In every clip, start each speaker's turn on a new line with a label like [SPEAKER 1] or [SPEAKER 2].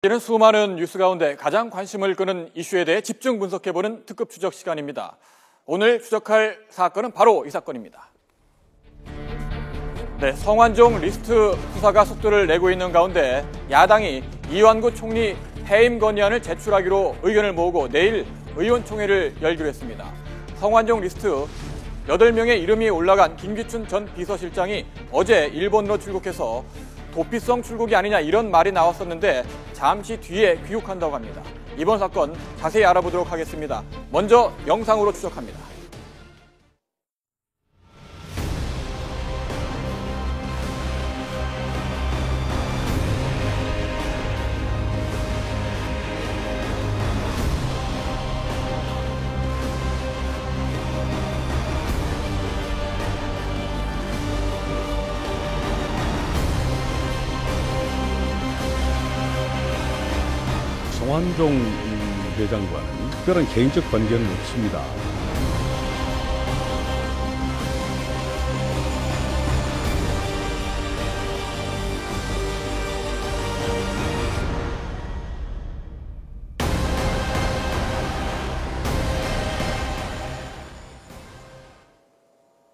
[SPEAKER 1] 이는 수많은 뉴스 가운데 가장 관심을 끄는 이슈에 대해 집중 분석해보는 특급 추적 시간입니다. 오늘 추적할 사건은 바로 이 사건입니다. 네, 성완종 리스트 수사가 속도를 내고 있는 가운데 야당이 이완구 총리 해임 건의안을 제출하기로 의견을 모으고 내일 의원총회를 열기로 했습니다. 성완종 리스트 8명의 이름이 올라간 김기춘 전 비서실장이 어제 일본으로 출국해서 도피성 출국이 아니냐 이런 말이 나왔었는데 잠시 뒤에 귀국한다고 합니다. 이번 사건 자세히 알아보도록 하겠습니다. 먼저 영상으로 추적합니다.
[SPEAKER 2] 성완종 대장과는 특별한 개인적 관계는 없습니다.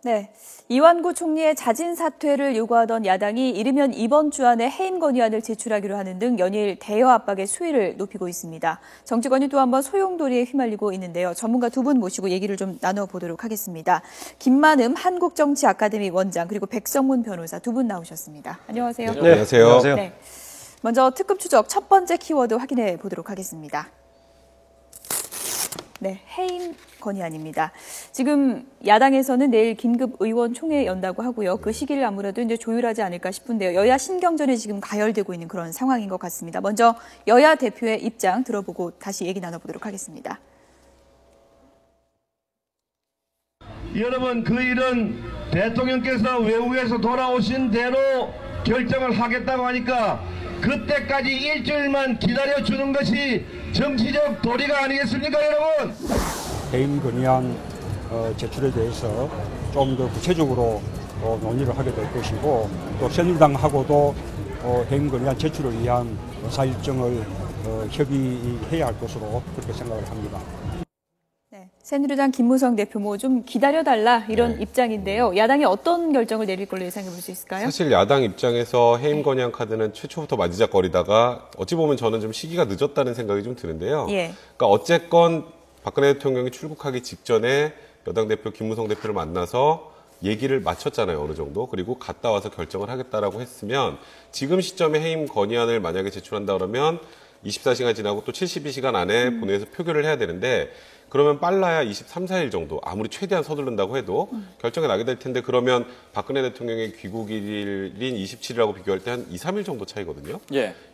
[SPEAKER 3] 네, 이완구 총리의 자진 사퇴를 요구하던 야당이 이르면 이번 주 안에 해임 건의안을 제출하기로 하는 등 연일 대여 압박의 수위를 높이고 있습니다. 정치권이 또 한번 소용돌이에 휘말리고 있는데요. 전문가 두 분 모시고 얘기를 좀 나눠보도록 하겠습니다. 김만음 한국정치아카데미 원장 그리고 백성문 변호사 두 분 나오셨습니다. 안녕하세요.
[SPEAKER 4] 네, 안녕하세요.
[SPEAKER 3] 네, 먼저 특급 추적 첫 번째 키워드 확인해 보도록 하겠습니다. 네, 해임 건의안입니다. 지금 야당에서는 내일 긴급 의원총회 연다고 하고요. 그 시기를 아무래도 이제 조율하지 않을까 싶은데요. 여야 신경전이 지금 가열되고 있는 그런 상황인 것 같습니다. 먼저 여야 대표의 입장 들어보고 다시 얘기 나눠보도록 하겠습니다.
[SPEAKER 5] 여러분, 그 일은 대통령께서 외국에서 돌아오신 대로 결정을 하겠다고 하니까 그때까지 일주일만 기다려주는 것이 정치적 도리가 아니겠습니까, 여러분?
[SPEAKER 6] 해임 건의안 제출에 대해서 좀 더 구체적으로 논의를 하게 될 것이고 또 새누리당하고도 해임 건의안 제출을 위한 사일정을 협의해야 할 것으로 그렇게 생각을 합니다.
[SPEAKER 3] 네, 새누리당 김무성 대표 뭐 좀 기다려달라 이런 입장인데요. 야당이 어떤 결정을 내릴 걸로 예상해 볼 수 있을까요?
[SPEAKER 4] 사실 야당 입장에서 해임 건의안 카드는 최초부터 만지작거리다가 어찌 보면 저는 좀 시기가 늦었다는 생각이 좀 드는데요. 그러니까 어쨌건 박근혜 대통령이 출국하기 직전에 여당 대표 김무성 대표를 만나서 얘기를 마쳤잖아요, 어느 정도. 그리고 갔다 와서 결정을 하겠다라고 했으면 지금 시점에 해임 건의안을 만약에 제출한다 그러면 24시간 지나고 또 72시간 안에 본회의에서 표결을 해야 되는데 그러면 빨라야 23, 4일 정도, 아무리 최대한 서두른다고 해도 결정이 나게 될 텐데 그러면 박근혜 대통령의 귀국일인 27일하고 비교할 때 한 2, 3일 정도 차이거든요.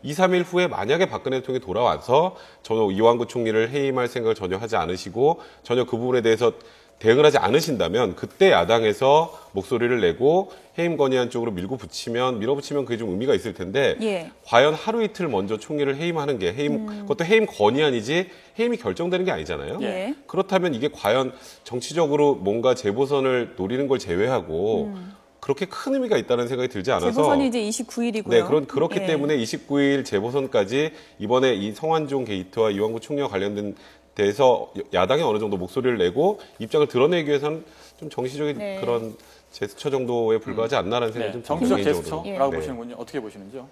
[SPEAKER 4] 2, 3일 후에 만약에 박근혜 대통령이 돌아와서 저 이완구 총리를 해임할 생각을 전혀 하지 않으시고 전혀 그 부분에 대해서 대응을 하지 않으신다면 그때 야당에서 목소리를 내고 해임 건의안 쪽으로 밀어붙이면 그게 좀 의미가 있을 텐데 과연 하루 이틀 먼저 총리를 해임하는 게 그것도 해임 건의안이지 해임이 결정되는 게 아니잖아요. 그렇다면 이게 과연 정치적으로 뭔가 재보선을 노리는 걸 제외하고 그렇게 큰 의미가 있다는 생각이 들지 않아서
[SPEAKER 3] 재보선이 이제 29일이고요.
[SPEAKER 4] 네, 그렇기 때문에 29일 재보선까지 이번에 이 성완종 게이트와 이완구 총리와 관련된 대해서 야당이 어느 정도 목소리를 내고 입장을 드러내기 위해서는 좀 정치적인 그런 제스처 정도에 불과하지 않나라는 생각이 좀
[SPEAKER 1] 정치적 제스처라고 보시는군요. 어떻게 보시는지요?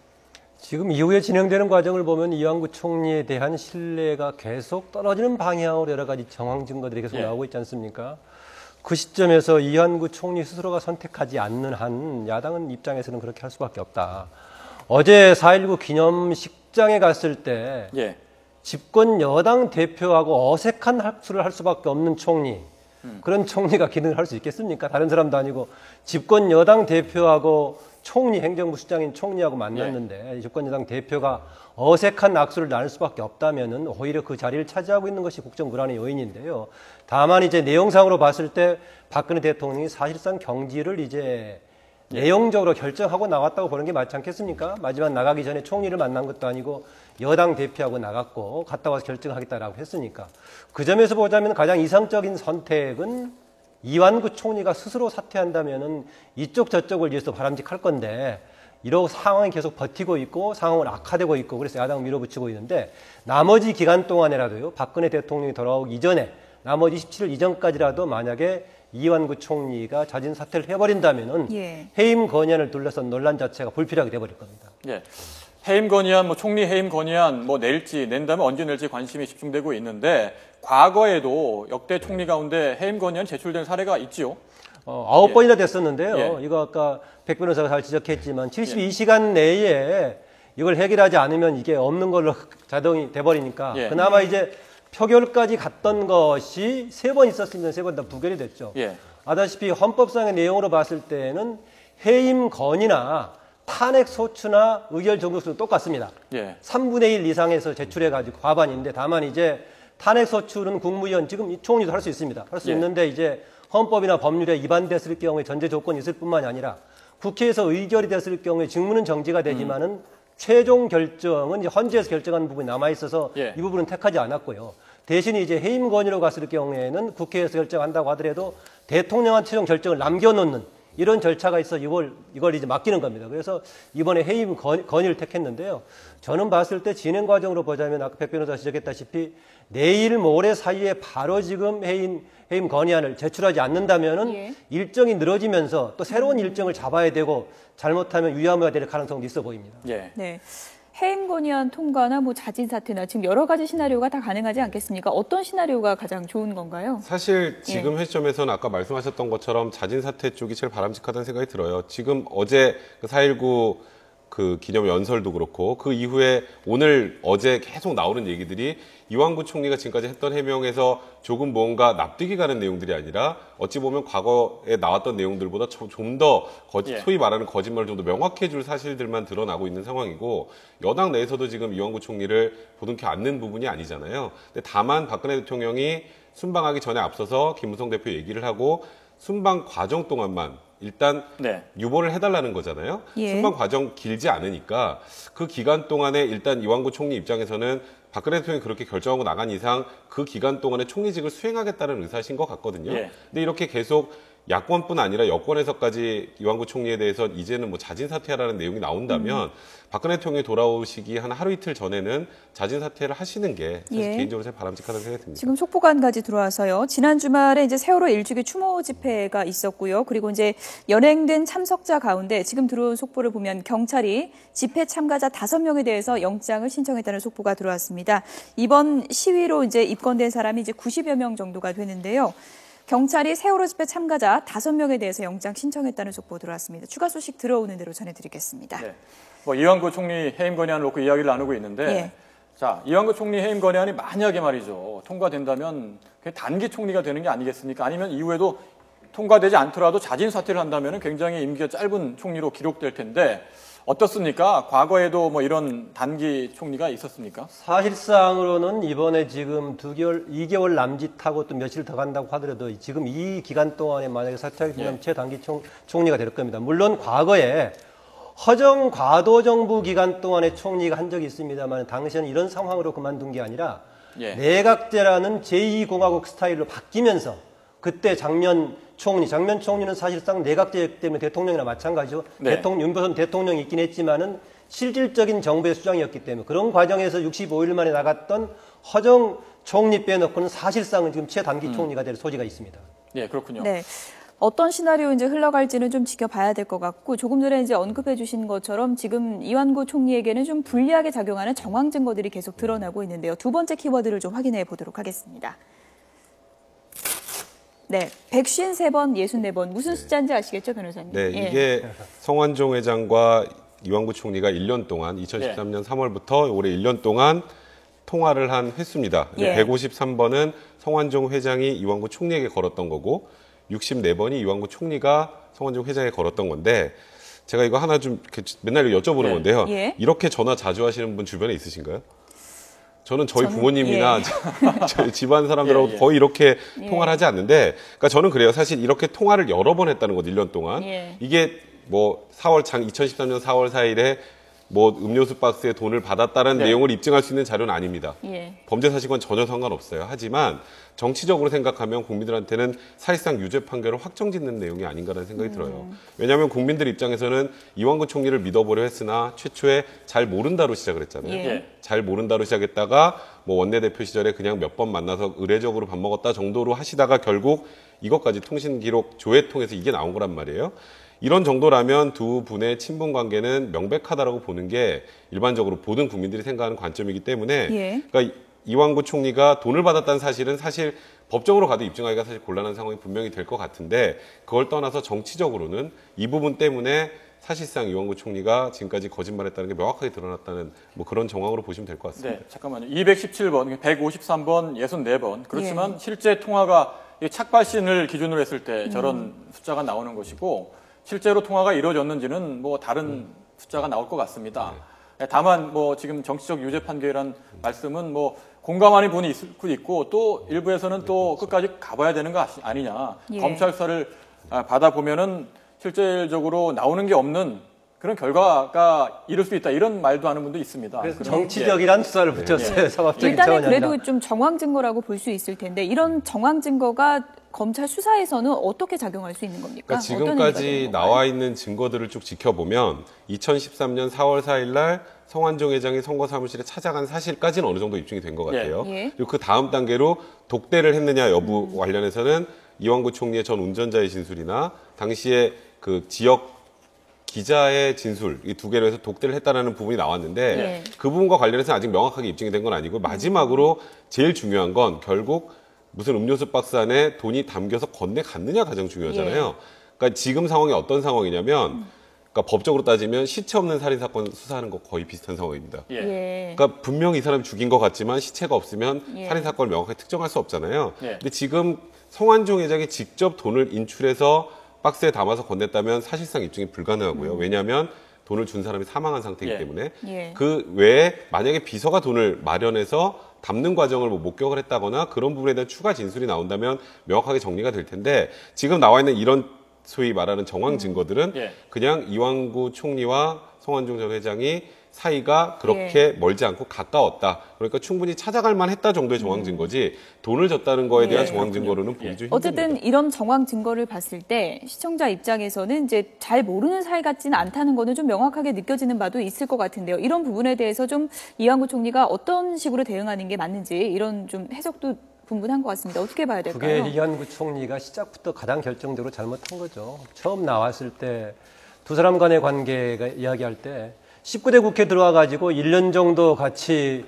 [SPEAKER 7] 지금 이후에 진행되는 과정을 보면 이완구 총리에 대한 신뢰가 계속 떨어지는 방향으로 여러 가지 정황 증거들이 계속 나오고 있지 않습니까? 그 시점에서 이완구 총리 스스로가 선택하지 않는 한 야당은 입장에서는 그렇게 할 수밖에 없다. 어제 4.19 기념식장에 갔을 때 집권 여당 대표하고 어색한 합수를 할 수밖에 없는 총리. 그런 총리가 기능을 할 수 있겠습니까? 다른 사람도 아니고 집권 여당 대표하고 총리, 행정부 수장인 총리하고 만났는데 집권 여당 대표가 어색한 악수를 나눌 수밖에 없다면은 오히려 그 자리를 차지하고 있는 것이 국정 불안의 요인인데요. 다만 이제 내용상으로 봤을 때 박근혜 대통령이 사실상 경질을 이제 내용적으로 결정하고 나왔다고 보는 게 맞지 않겠습니까? 마지막 나가기 전에 총리를 만난 것도 아니고 여당 대표하고 나갔고 갔다 와서 결정하겠다라고 했으니까 그 점에서 보자면 가장 이상적인 선택은 이완구 총리가 스스로 사퇴한다면은 이쪽 저쪽을 위해서 바람직할 건데 이러고 상황이 계속 버티고 있고 상황은 악화되고 있고 그래서 야당 밀어붙이고 있는데 나머지 기간 동안에라도요. 박근혜 대통령이 돌아오기 이전에 나머지 27일 이전까지라도 만약에 이완구 총리가 자진 사퇴를 해버린다면은 해임 건의안을 둘러싼 논란 자체가 불필요하게 돼버릴 겁니다.
[SPEAKER 1] 예. 해임 건의안, 총리 해임 건의안 낼지 낸다면 언제 낼지 관심이 집중되고 있는데 과거에도 역대 총리 가운데 해임 건의안 제출된 사례가 있지요.
[SPEAKER 7] 9번이나 됐었는데요. 이거 아까 백 변호사가 잘 지적했지만 72시간 내에 이걸 해결하지 않으면 이게 없는 걸로 자동이 돼버리니까 그나마 이제 표결까지 갔던 것이 3번 있었으면 3번 다 부결이 됐죠. 아다시피 헌법상의 내용으로 봤을 때는 해임 건의나 탄핵 소추나 의결 정도수도 똑같습니다. 3분의 1 이상에서 제출해가지고 과반인데 다만 이제 탄핵 소추는 국무위원 지금 총리도 할 수 있습니다. 할 수 있는데 이제 헌법이나 법률에 위반됐을 경우에 전제 조건이 있을 뿐만이 아니라 국회에서 의결이 됐을 경우에 직무는 정지가 되지만은 최종 결정은 이제 헌재에서 결정하는 부분이 남아 있어서 이 부분은 택하지 않았고요. 대신 이제 해임 건의로 갔을 경우에는 국회에서 결정한다고 하더라도 대통령한 최종 결정을 남겨놓는 이런 절차가 있어 이걸 이제 맡기는 겁니다. 그래서 이번에 해임 건의를 택했는데요. 저는 봤을 때 진행 과정으로 보자면 아까 백 변호사 지적했다시피 내일 모레 사이에 바로 지금 해임 건의안을 제출하지 않는다면은 일정이 늘어지면서 또 새로운 일정을 잡아야 되고 잘못하면 위험해야 될 가능성도 있어 보입니다.
[SPEAKER 3] 네. 해임 건의안 통과나 자진 사퇴나 지금 여러 가지 시나리오가 다 가능하지 않겠습니까? 어떤 시나리오가 가장 좋은 건가요?
[SPEAKER 4] 사실 지금 시점에서는 아까 말씀하셨던 것처럼 자진 사퇴 쪽이 제일 바람직하다는 생각이 들어요. 지금 어제 4.19 그 기념 연설도 그렇고 그 이후에 오늘 어제 계속 나오는 얘기들이 이완구 총리가 지금까지 했던 해명에서 조금 뭔가 납득이 가는 내용들이 아니라 어찌 보면 과거에 나왔던 내용들보다 좀 더 소위 말하는 거짓말을 좀 더 명확해 줄 사실들만 드러나고 있는 상황이고 여당 내에서도 지금 이완구 총리를 보듬지 않는 부분이 아니잖아요. 근데 다만 박근혜 대통령이 순방하기 전에 앞서서 김무성 대표 얘기를 하고 순방 과정 동안만 일단 유보를 해달라는 거잖아요. 순방 과정 길지 않으니까 그 기간 동안에 일단 이완구 총리 입장에서는 박근혜 대통령이 그렇게 결정하고 나간 이상 그 기간 동안에 총리직을 수행하겠다는 의사신 것 같거든요. 근데 이렇게 계속 야권뿐 아니라 여권에서까지 이완구 총리에 대해서 이제는 자진 사퇴하라는 내용이 나온다면 박근혜 대통령이 돌아오시기 한 하루 이틀 전에는 자진 사퇴를 하시는 게 사실 개인적으로 제일 바람직하다는 생각이 듭니다.
[SPEAKER 3] 지금 속보가 한 가지 들어와서요. 지난 주말에 이제 세월호 1주기 추모 집회가 있었고요. 그리고 이제 연행된 참석자 가운데 지금 들어온 속보를 보면 경찰이 집회 참가자 5명에 대해서 영장을 신청했다는 속보가 들어왔습니다. 이번 시위로 이제 입건된 사람이 이제 90여 명 정도가 되는데요. 경찰이 세월호 집회 참가자 5명에 대해서 영장 신청했다는 속보 들어왔습니다. 추가 소식 들어오는 대로 전해드리겠습니다.
[SPEAKER 1] 이완구 총리 해임 건의안을 놓고 이야기를 나누고 있는데 자, 이완구 총리 해임 건의안이 만약에 말이죠. 통과된다면 단기 총리가 되는 게 아니겠습니까? 아니면 이후에도 통과되지 않더라도 자진 사퇴를 한다면 굉장히 임기가 짧은 총리로 기록될 텐데 어떻습니까? 과거에도 이런 단기 총리가 있었습니까?
[SPEAKER 7] 사실상으로는 이번에 지금 2개월 남짓하고 또 며칠 더 간다고 하더라도 지금 이 기간 동안에 만약에 사퇴하게 되면 최단기 총리가 될 겁니다. 물론 과거에 허정 과도 정부 기간 동안에 총리가 한 적이 있습니다만 당시에는 이런 상황으로 그만둔 게 아니라 내각제라는 제2공화국 스타일로 바뀌면서 그때 장면 총리는 사실상 내각제 때문에 대통령이나 마찬가지죠. 윤석열 대통령이 있긴 했지만은 실질적인 정부의 수장이었기 때문에 그런 과정에서 65일 만에 나갔던 허정 총리 빼놓고는 사실상은 지금 최단기 총리가 될 소지가 있습니다.
[SPEAKER 1] 그렇군요.
[SPEAKER 3] 어떤 시나리오인지 흘러갈지는 좀 지켜봐야 될 것 같고 조금 전에 이제 언급해 주신 것처럼 지금 이완구 총리에게는 좀 불리하게 작용하는 정황 증거들이 계속 드러나고 있는데요. 두 번째 키워드를 좀 확인해 보도록 하겠습니다. 153번, 64번. 무슨 숫자인지 아시겠죠, 변호사님?
[SPEAKER 4] 이게 성완종 회장과 이완구 총리가 1년 동안 2013년 3월부터 올해 1년 동안 통화를 한 횟수입니다. 153번은 성완종 회장이 이완구 총리에게 걸었던 거고 64번이 이완구 총리가 성완종 회장에게 걸었던 건데 제가 이거 하나 좀 맨날 여쭤보는 건데요. 이렇게 전화 자주 하시는 분 주변에 있으신가요? 저는 저희 부모님이나 저희 집안 사람들하고 거의 이렇게 통화를 하지 않는데, 그러니까 저는 그래요. 사실 이렇게 통화를 여러 번 했다는 것, 1년 동안. 이게 2013년 4월 4일에 뭐 음료수 박스에 돈을 받았다는
[SPEAKER 1] 네.
[SPEAKER 4] 내용을 입증할 수 있는 자료는 아닙니다.
[SPEAKER 3] 예.
[SPEAKER 4] 범죄 사실과는 전혀 상관없어요. 하지만 정치적으로 생각하면 국민들한테는 사실상 유죄 판결을 확정짓는 내용이 아닌가라는 생각이 들어요. 왜냐하면 국민들 입장에서는 이완구 총리를 믿어보려 했으나 최초에 잘 모른다로 시작을 했잖아요.
[SPEAKER 3] 예.
[SPEAKER 4] 잘 모른다로 시작했다가 뭐 원내대표 시절에 그냥 몇 번 만나서 의례적으로 밥 먹었다 정도로 하시다가 결국 이것까지 통신 기록 조회 통해서 이게 나온 거란 말이에요. 이런 정도라면 두 분의 친분 관계는 명백하다라고 보는 게 일반적으로 모든 국민들이 생각하는 관점이기 때문에
[SPEAKER 3] 예.
[SPEAKER 4] 그러니까 이완구 총리가 돈을 받았다는 사실은 사실 법적으로 가도 입증하기가 사실 곤란한 상황이 분명히 될 것 같은데 그걸 떠나서 정치적으로는 이 부분 때문에 사실상 이완구 총리가 지금까지 거짓말했다는 게 명확하게 드러났다는 뭐 그런 정황으로 보시면 될 것 같습니다.
[SPEAKER 1] 네, 잠깐만요. 217번, 153번, 64번. 그렇지만 실제 통화가 착발신을 기준으로 했을 때 저런 숫자가 나오는 것이고 실제로 통화가 이루어졌는지는 뭐 다른 숫자가 나올 것 같습니다. 다만 뭐 지금 정치적 유죄 판결이라는 말씀은 뭐 공감하는 분이 있을 수도 있고 또 일부에서는 또 끝까지 가봐야 되는 거 아니냐.
[SPEAKER 3] 예.
[SPEAKER 1] 검찰 수사를 받아보면은 실질적으로 나오는 게 없는 그런 결과가 이룰 수 있다. 이런 말도 하는 분도 있습니다.
[SPEAKER 7] 그래서
[SPEAKER 1] 그러면,
[SPEAKER 7] 정치적이란 수사를 붙였어요. 상업적인
[SPEAKER 3] 일단은
[SPEAKER 7] 차원이 아니라.
[SPEAKER 3] 그래도 좀 정황 증거라고 볼 수 있을 텐데 이런 정황 증거가 검찰 수사에서는 어떻게 작용할 수 있는 겁니까?
[SPEAKER 4] 그러니까 지금까지 나와 있는 증거들을 쭉 지켜보면 2013년 4월 4일 날 성완종 회장이 선거사무실에 찾아간 사실까지는 어느 정도 입증이 된 것 같아요.
[SPEAKER 3] 예.
[SPEAKER 4] 그리고 그 다음 단계로 독대를 했느냐 여부 관련해서는 이완구 총리의 전 운전자의 진술이나 당시에 그 지역 기자의 진술 이 두 개로 해서 독대를 했다는 부분이 나왔는데
[SPEAKER 3] 예.
[SPEAKER 4] 그 부분과 관련해서 아직 명확하게 입증이 된 건 아니고 마지막으로 제일 중요한 건 결국 무슨 음료수 박스 안에 돈이 담겨서 건네갔느냐 가장 중요하잖아요. 그러니까 지금 상황이 어떤 상황이냐면 그러니까 법적으로 따지면 시체 없는 살인 사건 수사하는 거 거의 비슷한 상황입니다.
[SPEAKER 3] 예.
[SPEAKER 4] 그러니까 분명히 이 사람이 죽인 것 같지만 시체가 없으면
[SPEAKER 3] 예.
[SPEAKER 4] 살인 사건을 명확하게 특정할 수 없잖아요.
[SPEAKER 1] 예.
[SPEAKER 4] 근데 지금 성완종 회장이 직접 돈을 인출해서 박스에 담아서 건넸다면 사실상 입증이 불가능하고요. 왜냐하면 돈을 준 사람이 사망한 상태이기
[SPEAKER 1] 예.
[SPEAKER 4] 때문에
[SPEAKER 3] 예.
[SPEAKER 4] 그 외에 만약에 비서가 돈을 마련해서 담는 과정을 뭐 목격을 했다거나 그런 부분에 대한 추가 진술이 나온다면 명확하게 정리가 될 텐데 지금 나와 있는 이런 소위 말하는 정황 증거들은
[SPEAKER 1] 예.
[SPEAKER 4] 그냥 이완구 총리와 성완종 전 회장이 사이가 그렇게 멀지 않고 가까웠다. 그러니까 충분히 찾아갈 만했다 정도의 정황 증거지 돈을 줬다는 거에 대한
[SPEAKER 3] 예.
[SPEAKER 4] 정황 증거로는 보기 좀 힘듭니다.
[SPEAKER 3] 어쨌든 이런 정황 증거를 봤을 때 시청자 입장에서는 이제 잘 모르는 사이 같지는 않다는 거는 좀 명확하게 느껴지는 바도 있을 것 같은데요. 이런 부분에 대해서 좀 이완구 총리가 어떤 식으로 대응하는 게 맞는지 이런 좀 해석도 분분한 것 같습니다. 어떻게 봐야 될까요?
[SPEAKER 7] 그게 이완구 총리가 시작부터 가장 결정적으로 잘못한 거죠. 처음 나왔을 때 두 사람 간의 관계가 이야기할 때 19대 국회 들어와 가지고 1년 정도 같이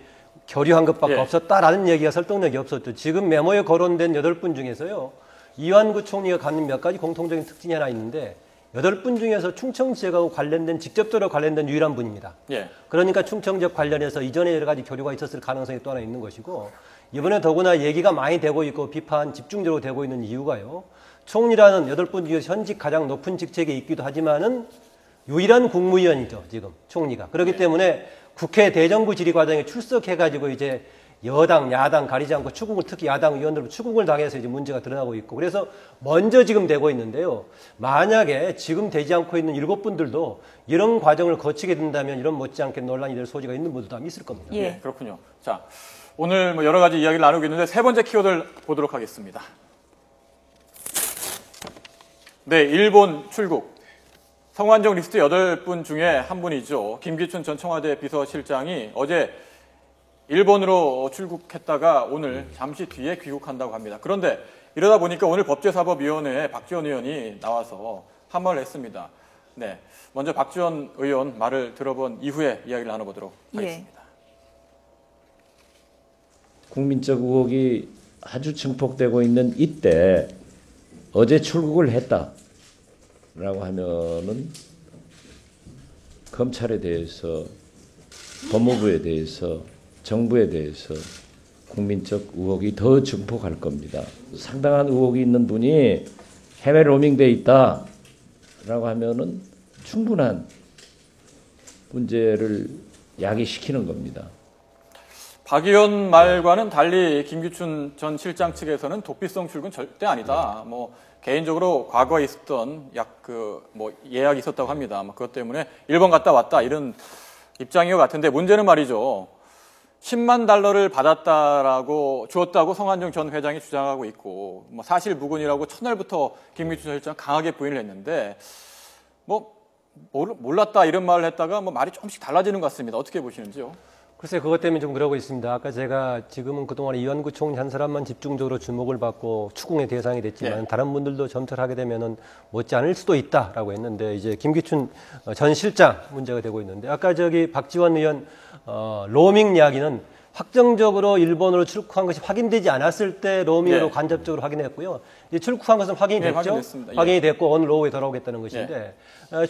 [SPEAKER 7] 교류한 것밖에
[SPEAKER 1] 예.
[SPEAKER 7] 없었다라는 얘기가 설득력이 없었죠. 지금 메모에 거론된 8분 중에서요. 이완구 총리가 갖는 몇 가지 공통적인 특징이 하나 있는데 8분 중에서 충청 지역하고 관련된 직접적으로 관련된 유일한 분입니다.
[SPEAKER 1] 예.
[SPEAKER 7] 그러니까 충청 지역 관련해서 이전에 여러 가지 교류가 있었을 가능성이 또 하나 있는 것이고 이번에 더구나 얘기가 많이 되고 있고 비판 집중적으로 되고 있는 이유가요. 총리라는 8분 중에서 현직 가장 높은 직책에 있기도 하지만은 유일한 국무위원이죠, 지금 총리가. 그렇기 때문에 국회 대정부 질의 과정에 출석해가지고 이제 여당, 야당 가리지 않고 추궁을 특히 야당 의원들로 추궁을 당해서 이제 문제가 드러나고 있고 그래서 먼저 지금 되고 있는데요. 만약에 지금 되지 않고 있는 7분들도 이런 과정을 거치게 된다면 이런 못지않게 논란이 될 소지가 있는 분들도 아마 있을 겁니다.
[SPEAKER 3] 예.
[SPEAKER 1] 네, 그렇군요. 자, 오늘 뭐 여러 가지 이야기를 나누고 있는데 세 번째 키워드를 보도록 하겠습니다. 네, 일본 출국. 성완종 리스트 8분 중에 한 분이죠. 김기춘 전 청와대 비서실장이 어제 일본으로 출국했다가 오늘 잠시 뒤에 귀국한다고 합니다. 그런데 이러다 보니까 오늘 법제사법위원회에 박지원 의원이 나와서 한 말을 했습니다. 네, 먼저 박지원 의원 말을 들어본 이후에 이야기를 나눠보도록 하겠습니다.
[SPEAKER 8] 국민적 의혹이 아주 증폭되고 있는 이때 어제 출국을 했다라고 하면은 검찰에 대해서 법무부에 대해서 정부에 대해서 국민적 의혹이 더 증폭할 겁니다. 상당한 의혹이 있는 분이 해외 로밍돼 있다라고 하면은 충분한 문제를 야기시키는 겁니다.
[SPEAKER 1] 박 의원 말과는 달리 김기춘 전 실장 측에서는 도피성 출근 절대 아니다. 뭐 개인적으로 과거에 있었던 예약이 있었다고 합니다. 그것 때문에 일본 갔다 왔다 이런 입장인 것 같은데 문제는 말이죠. 10만 달러를 주었다고 성완종 전 회장이 주장하고 있고 뭐 사실 무근이라고 첫날부터 김기춘 실장 강하게 부인을 했는데 몰랐다 이런 말을 했다가 말이 조금씩 달라지는 것 같습니다. 어떻게 보시는지요?
[SPEAKER 7] 글쎄 그것 때문에 좀 그러고 있습니다. 아까 제가 지금은 그동안 이완구 총리 한 사람만 집중적으로 주목을 받고 추궁의 대상이 됐지만 다른 분들도 점철 하게 되면은 못지 않을 수도 있다라고 했는데 이제 김기춘 전 실장 문제가 되고 있는데 아까 박지원 의원 로밍 이야기는 확정적으로 일본으로 출국한 것이 확인되지 않았을 때 로밍으로 간접적으로 확인했고요. 이제 출국한 것은 확인이 됐죠. 확인이 됐고 오늘 오후에 돌아오겠다는 것인데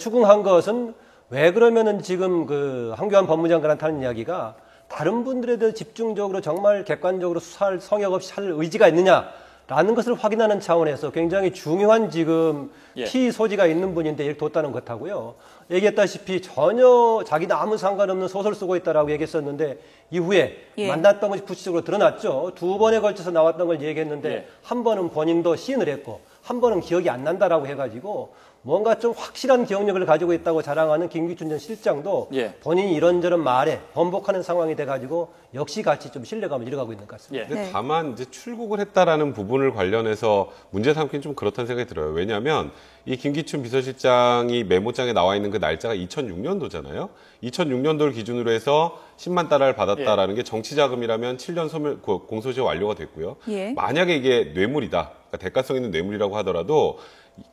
[SPEAKER 7] 추궁한 것은 왜 그러면은 지금 황교안 법무장관한테 하는 이야기가 다른 분들에 대해 집중적으로 정말 객관적으로 수사할 성역 없이 할 의지가 있느냐라는 것을 확인하는 차원에서 굉장히 중요한 지금 키 소지가 있는 분인데 이렇게 뒀다는 것하고요. 얘기했다시피 전혀 자기는 아무 상관없는 소설 쓰고 있다라고 얘기했었는데 이후에 만났던 것이 구체적으로 드러났죠. 2번에 걸쳐서 나왔던 걸 얘기했는데 한 번은 본인도 시인을 했고 한 번은 기억이 안 난다라고 해가지고 뭔가 좀 확실한 기억력을 가지고 있다고 자랑하는 김기춘 전 실장도 본인이 이런저런 말에 번복하는 상황이 돼가지고 역시 같이 좀 신뢰감을 잃어가고 있는 것 같습니다.
[SPEAKER 4] 근데 다만 이제 출국을 했다라는 부분을 관련해서 문제 삼기는 좀 그렇다는 생각이 들어요. 왜냐하면 이 김기춘 비서실장이 메모장에 나와 있는 그 날짜가 2006년도잖아요. 2006년도를 기준으로 해서 10만 달러를 받았다라는 게 정치자금이라면 7년 공소시효 완료가 됐고요. 만약에 이게 뇌물이다, 그러니까 대가성 있는 뇌물이라고 하더라도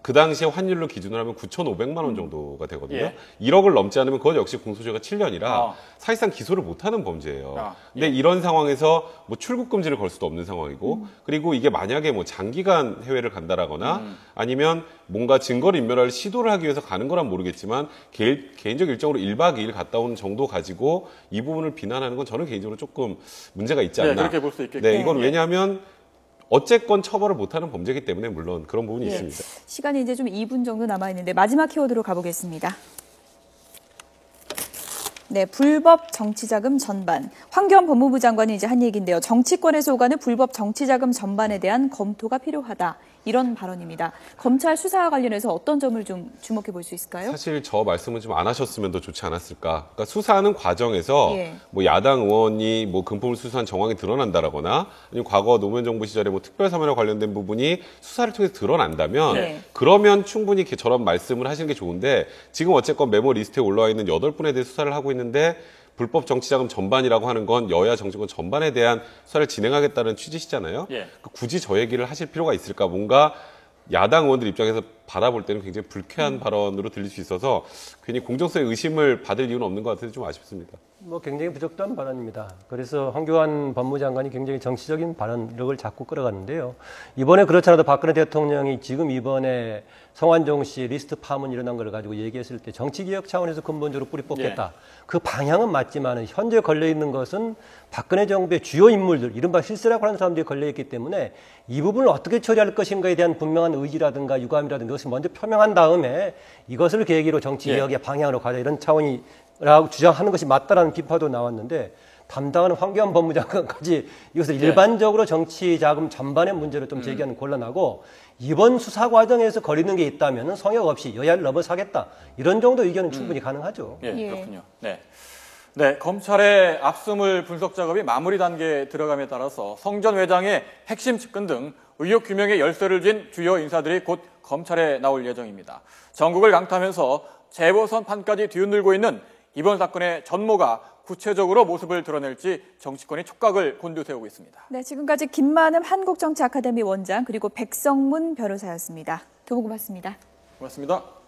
[SPEAKER 4] 그 당시에 환율로 기준으로 하면 9,500만 원 정도가 되거든요. 1억을 넘지 않으면 그건 역시 공소시효가 7년이라 사실상 기소를 못하는 범죄예요. 근데 이런 상황에서 출국 금지를 걸 수도 없는 상황이고 그리고 이게 만약에 장기간 해외를 간다라거나 아니면 뭔가 증거를 인멸할 시도를 하기 위해서 가는 거란 모르겠지만 개인적 일정으로 1박 2일 갔다 오는 정도 가지고 이 부분을 비난하는 건 저는 개인적으로 조금 문제가 있지 않나.
[SPEAKER 1] 그렇게 볼 수 있겠군요.
[SPEAKER 4] 이건 왜냐하면 어쨌건 처벌을 못하는 범죄이기 때문에 물론 그런 부분이 있습니다.
[SPEAKER 3] 시간이 이제 좀 2분 정도 남아있는데 마지막 키워드로 가보겠습니다. 네, 불법 정치자금 전반. 황교안 법무부 장관이 이제 한 얘기인데요. 정치권에서 오가는 불법 정치자금 전반에 대한 검토가 필요하다. 이런 발언입니다. 검찰 수사와 관련해서 어떤 점을 좀 주목해 볼 수 있을까요?
[SPEAKER 4] 사실 저 말씀은 좀 안 하셨으면 더 좋지 않았을까. 그러니까 수사하는 과정에서 야당 의원이 금품을 수수한 정황이 드러난다라거나 아니면 과거 노무현 정부 시절에 특별 사면과 관련된 부분이 수사를 통해서 드러난다면 그러면 충분히 저런 말씀을 하시는 게 좋은데 지금 어쨌건 메모 리스트에 올라와 있는 8분에 대해 수사를 하고 있는데 불법 정치자금 전반이라고 하는 건 여야 정치권 전반에 대한 수사를 진행하겠다는 취지시잖아요. 굳이 저 얘기를 하실 필요가 있을까? 뭔가 야당 의원들 입장에서 받아볼 때는 굉장히 불쾌한 발언으로 들릴 수 있어서 괜히 공정성의 의심을 받을 이유는 없는 것 같아서 좀 아쉽습니다.
[SPEAKER 7] 굉장히 부적절한 발언입니다. 그래서 황교안 법무장관이 굉장히 정치적인 발언력을 자꾸 끌어가는데요. 이번에 그렇지 않아도 박근혜 대통령이 지금 이번에 성완종 씨 리스트 파문 일어난 걸 가지고 얘기했을 때 정치개혁 차원에서 근본적으로 뿌리 뽑겠다. 그 방향은 맞지만 현재 걸려있는 것은 박근혜 정부의 주요 인물들, 이른바 실세라고 하는 사람들이 걸려있기 때문에 이 부분을 어떻게 처리할 것인가에 대한 분명한 의지라든가 유감이라든가 이것을 먼저 표명한 다음에 이것을 계기로 정치개혁의 방향으로 가자 이런 차원이라고 주장하는 것이 맞다라는 비판도 나왔는데 담당하는 황교안 법무장관까지 이것을 일반적으로 정치자금 전반의 문제로 좀 제기하는 곤란하고 이번 수사 과정에서 거리는 게 있다면 성역 없이 여야를 넘어서겠다 이런 정도 의견은 충분히 가능하죠.
[SPEAKER 1] 그렇군요. 네, 검찰의 압수물 분석 작업이 마무리 단계에 들어감에 따라서 성 전 회장의 핵심 측근 등 의혹 규명의 열쇠를 쥔 주요 인사들이 곧 검찰에 나올 예정입니다. 전국을 강타하면서 재보선 판까지 뒤흔들고 있는 이번 사건의 전모가 구체적으로 모습을 드러낼지 정치권이 촉각을 곤두세우고 있습니다. 네,
[SPEAKER 3] 지금까지 김만흠 한국정치아카데미 원장 그리고 백성문 변호사였습니다. 두 분 고맙습니다.
[SPEAKER 1] 고맙습니다.